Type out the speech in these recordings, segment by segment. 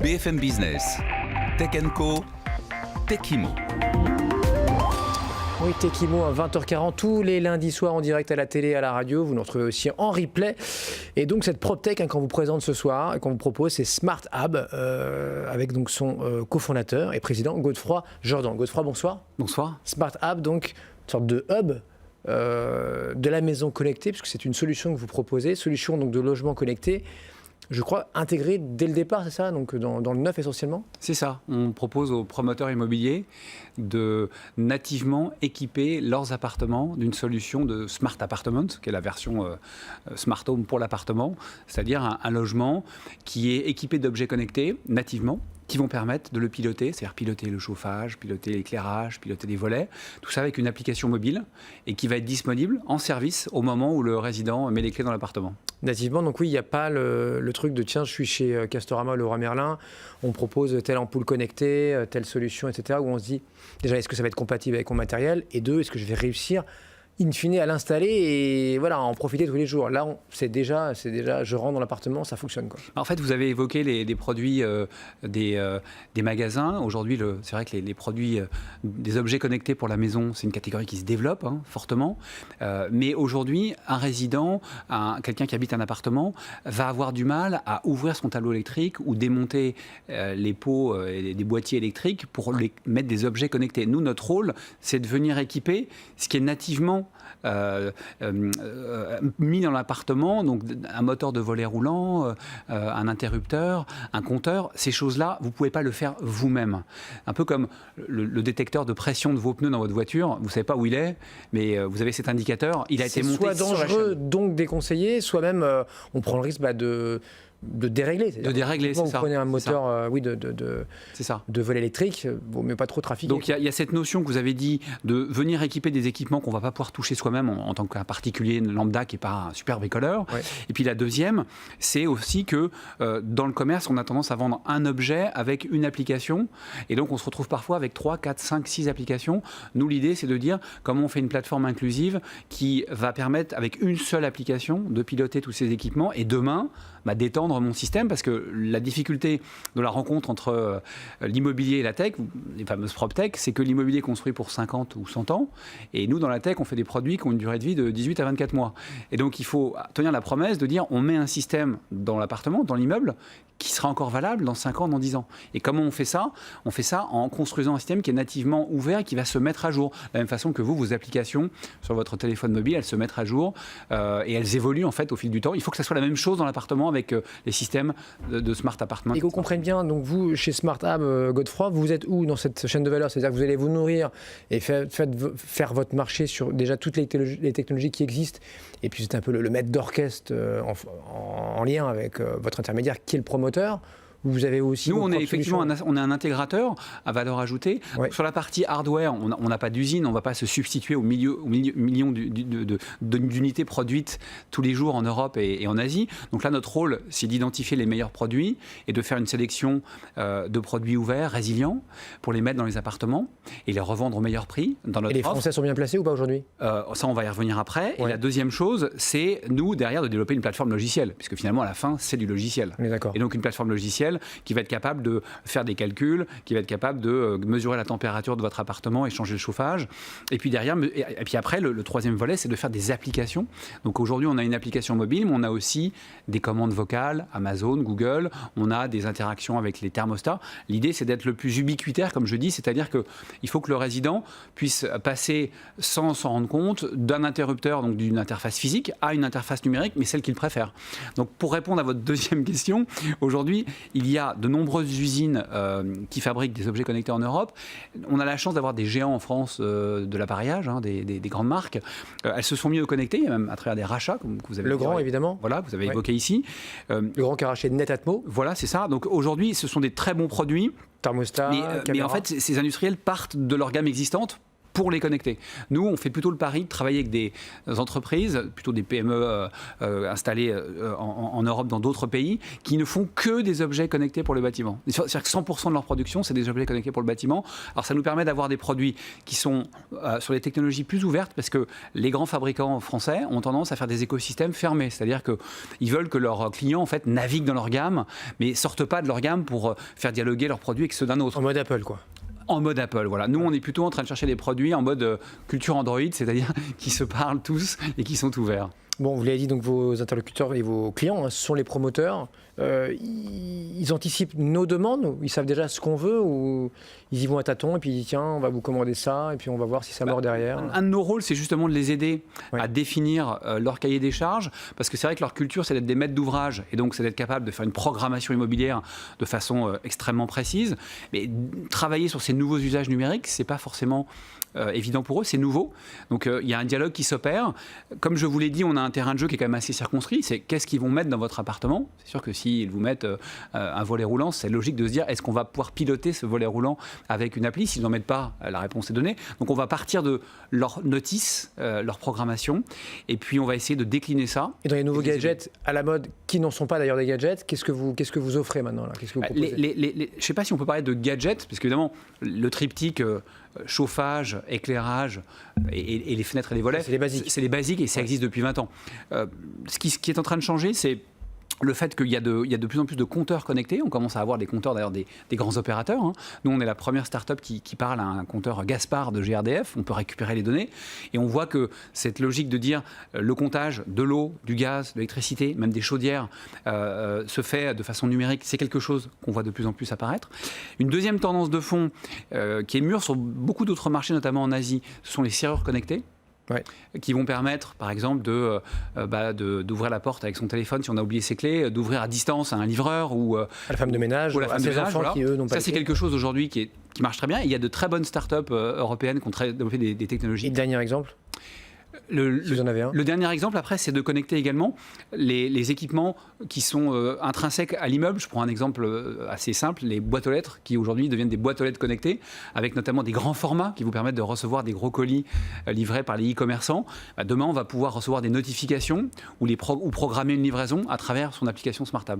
BFM Business, Tech & Co, Techimo. Oui, Techimo à 20h40 tous les lundis soirs en direct à la télé, à la radio. Vous nous retrouvez aussi en replay. Et donc cette PropTech qu'on vous présente ce soir et qu'on vous propose, c'est Smart Hub avec donc son cofondateur et président Godefroy Jordan. Godefroy, bonsoir. Bonsoir. Smart Hub, donc une sorte de hub de la maison connectée, puisque c'est une solution que vous proposez, solution donc de logement connecté. Je crois intégré dès le départ, c'est ça, donc dans le neuf essentiellement? C'est ça. On propose aux promoteurs immobiliers de nativement équiper leurs appartements d'une solution de Smart Apartment, qui est la version Smart Home pour l'appartement, c'est-à-dire un logement qui est équipé d'objets connectés nativement, qui vont permettre de le piloter, c'est-à-dire piloter le chauffage, piloter l'éclairage, piloter les volets, tout ça avec une application mobile et qui va être disponible en service au moment où le résident met les clés dans l'appartement. Nativement, donc oui, il n'y a pas le truc de tiens, je suis chez Castorama, Leroy Merlin, on propose telle ampoule connectée, telle solution, etc. où on se dit déjà, est-ce que ça va être compatible avec mon matériel? Et deux, est-ce que je vais réussir in fine à l'installer et voilà, en profiter tous les jours. Là, c'est déjà, je rentre dans l'appartement, ça fonctionne, quoi. En fait, vous avez évoqué des produits des magasins. Aujourd'hui, c'est vrai que les produits, des objets connectés pour la maison, c'est une catégorie qui se développe fortement. Mais aujourd'hui, un résident, quelqu'un qui habite un appartement, va avoir du mal à ouvrir son tableau électrique ou démonter les pots et des boîtiers électriques pour mettre des objets connectés. Nous, notre rôle, c'est de venir équiper ce qui est nativement mis dans l'appartement, donc un moteur de volet roulant, un interrupteur, un compteur, ces choses-là, vous ne pouvez pas le faire vous-même. Un peu comme le détecteur de pression de vos pneus dans votre voiture, vous ne savez pas où il est, mais vous avez cet indicateur, il a été monté sur la chaîne. C'est soit dangereux, donc déconseillé, soit même on prend le risque de dérégler. De dérégler, c'est ça. Vous prenez un moteur de volet électrique, vaut mieux pas trop trafiquer. Donc il y a cette notion que vous avez dit de venir équiper des équipements qu'on ne va pas pouvoir toucher soi-même en tant qu'un particulier lambda qui n'est pas un super bricoleur. Ouais. Et puis la deuxième, c'est aussi que dans le commerce, on a tendance à vendre un objet avec une application. Et donc on se retrouve parfois avec 3, 4, 5, 6 applications. Nous, l'idée, c'est de dire comment on fait une plateforme inclusive qui va permettre, avec une seule application, de piloter tous ces équipements. Et demain, d'étendre mon système, parce que la difficulté de la rencontre entre l'immobilier et la tech, les fameuses PropTech, c'est que l'immobilier est construit pour 50 ou 100 ans, et nous, dans la tech, on fait des produits qui ont une durée de vie de 18 à 24 mois. Et donc, il faut tenir la promesse de dire, on met un système dans l'appartement, dans l'immeuble, qui sera encore valable dans 5 ans, dans 10 ans. Et comment on fait ça? On fait ça en construisant un système qui est nativement ouvert et qui va se mettre à jour. De la même façon que vos applications sur votre téléphone mobile, elles se mettent à jour et elles évoluent en fait au fil du temps. Il faut que ça soit la même chose dans l'appartement avec les systèmes de Smart Apartment. Et qu'on comprenne bien, donc vous, chez Smart Hub, Godefroy, vous êtes où dans cette chaîne de valeur? C'est-à-dire que vous allez vous nourrir et faire votre marché sur déjà toutes les technologies qui existent. Et puis c'est un peu le maître d'orchestre en lien avec votre intermédiaire qui est le promoteur. Vous avez aussi nous, on est effectivement on est un intégrateur à valeur ajoutée. Ouais. Sur la partie hardware, on n'a pas d'usine, on ne va pas se substituer aux millions d'unités produites tous les jours en Europe et en Asie. Donc là, notre rôle, c'est d'identifier les meilleurs produits et de faire une sélection de produits ouverts, résilients, pour les mettre dans les appartements et les revendre au meilleur prix dans notre offre. Et les Français sont bien placés ou pas aujourd'hui? Ça, on va y revenir après. Ouais. Et la deuxième chose, c'est nous, derrière, de développer une plateforme logicielle, puisque finalement, à la fin, c'est du logiciel. Et donc, une plateforme logicielle qui va être capable de faire des calculs, qui va être capable de mesurer la température de votre appartement et changer le chauffage. Et puis derrière, et puis après, le troisième volet, c'est de faire des applications. Donc aujourd'hui, on a une application mobile, mais on a aussi des commandes vocales, Amazon, Google, on a des interactions avec les thermostats. L'idée, c'est d'être le plus ubiquitaire, comme je dis, c'est-à-dire qu'il faut que le résident puisse passer sans s'en rendre compte d'un interrupteur, donc d'une interface physique, à une interface numérique, mais celle qu'il préfère. Donc pour répondre à votre deuxième question, aujourd'hui, il y a de nombreuses usines qui fabriquent des objets connectés en Europe. On a la chance d'avoir des géants en France de l'appareillage, des grandes marques. Elles se sont mises au connecté, même à travers des rachats, comme vous avez Le Grand, évidemment. Voilà, vous avez évoqué ici. Le Grand qui a racheté Netatmo. Voilà, c'est ça. Donc aujourd'hui, ce sont des très bons produits. Thermostat, mais en fait, ces industriels partent de leur gamme existante pour les connecter. Nous, on fait plutôt le pari de travailler avec des entreprises, plutôt des PME installées en Europe, dans d'autres pays, qui ne font que des objets connectés pour le bâtiment. C'est-à-dire que 100% de leur production, c'est des objets connectés pour le bâtiment. Alors ça nous permet d'avoir des produits qui sont sur des technologies plus ouvertes, parce que les grands fabricants français ont tendance à faire des écosystèmes fermés. C'est-à-dire qu'ils veulent que leurs clients en fait, naviguent dans leur gamme, mais sortent pas de leur gamme pour faire dialoguer leurs produits avec ceux d'un autre. En mode Apple, quoi. En mode Apple, voilà. Nous, on est plutôt en train de chercher des produits en mode culture Android, c'est-à-dire qui se parlent tous et qui sont ouverts. Bon, vous l'avez dit, donc vos interlocuteurs et vos clients, ce sont les promoteurs. Ils anticipent nos demandes, ils savent déjà ce qu'on veut, ou ils y vont à tâtons et puis ils disent tiens, on va vous commander ça et puis on va voir si ça mord derrière. Un de nos rôles, c'est justement de les aider à définir leur cahier des charges, parce que c'est vrai que leur culture, c'est d'être des maîtres d'ouvrage et donc c'est d'être capable de faire une programmation immobilière de façon extrêmement précise. Mais travailler sur ces nouveaux usages numériques, c'est pas forcément évident pour eux, c'est nouveau. Donc il y a un dialogue qui s'opère. Comme je vous l'ai dit, on a un terrain de jeu qui est quand même assez circonscrit. C'est qu'est-ce qu'ils vont mettre dans votre appartement. C'est sûr que s'ils vous mettent un volet roulant, c'est logique de se dire est-ce qu'on va pouvoir piloter ce volet roulant avec une appli. S'ils n'en mettent pas, la réponse est donnée. Donc on va partir de leur notice, leur programmation, et puis on va essayer de décliner ça. Et dans les nouveaux gadgets à la mode, qui n'en sont pas d'ailleurs des gadgets, qu'est-ce que vous offrez maintenant là? Qu'est-ce que vous proposez? Je ne sais pas si on peut parler de gadgets, parce qu'évidemment, le triptyque chauffage, éclairage et les fenêtres et les volets, c'est les basiques. C'est les basiques et ça existe depuis 20 ans. Ce qui est en train de changer, c'est le fait qu'il y a de plus en plus de compteurs connectés. On commence à avoir des compteurs d'ailleurs des grands opérateurs. Nous, on est la première start-up qui parle à un compteur Gaspard de GRDF. On peut récupérer les données. Et on voit que cette logique de dire le comptage de l'eau, du gaz, de l'électricité, même des chaudières, se fait de façon numérique. C'est quelque chose qu'on voit de plus en plus apparaître. Une deuxième tendance de fond qui est mûre sur beaucoup d'autres marchés, notamment en Asie, ce sont les serrures connectées. Ouais. Qui vont permettre, par exemple, d'ouvrir la porte avec son téléphone si on a oublié ses clés, d'ouvrir à distance à un livreur ou à la femme de ménage, ou à ses enfants voilà. Qui, eux, n'ont pas. Ça, c'est quelque chose aujourd'hui qui marche très bien. Il y a de très bonnes startups européennes qui ont développé des technologies. Et le dernier exemple Si vous en avez un. Le dernier exemple, après, c'est de connecter également les équipements qui sont intrinsèques à l'immeuble. Je prends un exemple assez simple, les boîtes aux lettres qui aujourd'hui deviennent des boîtes aux lettres connectées, avec notamment des grands formats qui vous permettent de recevoir des gros colis livrés par les e-commerçants. Demain, on va pouvoir recevoir des notifications ou programmer une livraison à travers son application SmartHub.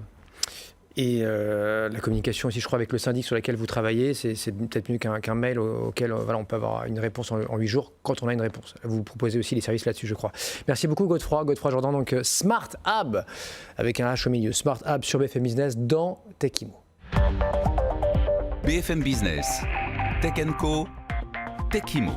Et la communication aussi, je crois, avec le syndic sur lequel vous travaillez, c'est peut-être mieux qu'un mail auquel on peut avoir une réponse en 8 jours quand on a une réponse. Vous proposez aussi des services là-dessus, je crois. Merci beaucoup, Godefroy Jourdan. Donc, SmartHub, avec un H au milieu. SmartHub sur BFM Business dans Tech Imo. BFM Business, Tech & Co, Tech Imo.